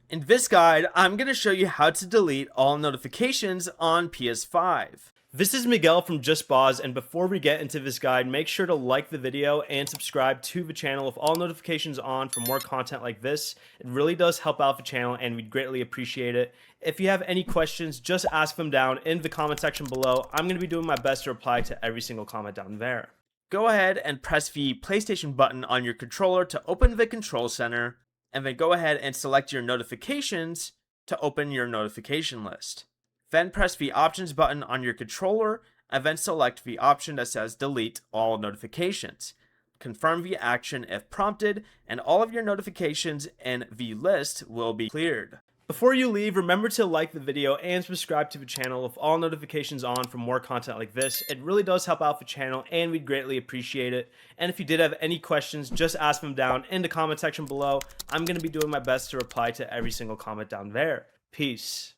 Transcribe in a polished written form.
In this guide, I'm going to show you how to delete all notifications on PS5. This is Miguel from Just Boz, and before we get into this guide, make sure to like the video and subscribe to the channel with all notifications on for more content like this. It really does help out the channel and we'd greatly appreciate it. If you have any questions, just ask them down in the comment section below. I'm going to be doing my best to reply to every single comment down there. Go ahead and press the PlayStation button on your controller to open the control center, and then go ahead and select your notifications to open your notification list. Then press the options button on your controller and then select the option that says delete all notifications. Confirm the action if prompted, and all of your notifications in the list will be cleared. Before you leave, remember to like the video and subscribe to the channel with all notifications on for more content like this. It really does help out the channel and we'd greatly appreciate it. And if you did have any questions, just ask them down in the comment section below. I'm going to be doing my best to reply to every single comment down there. Peace.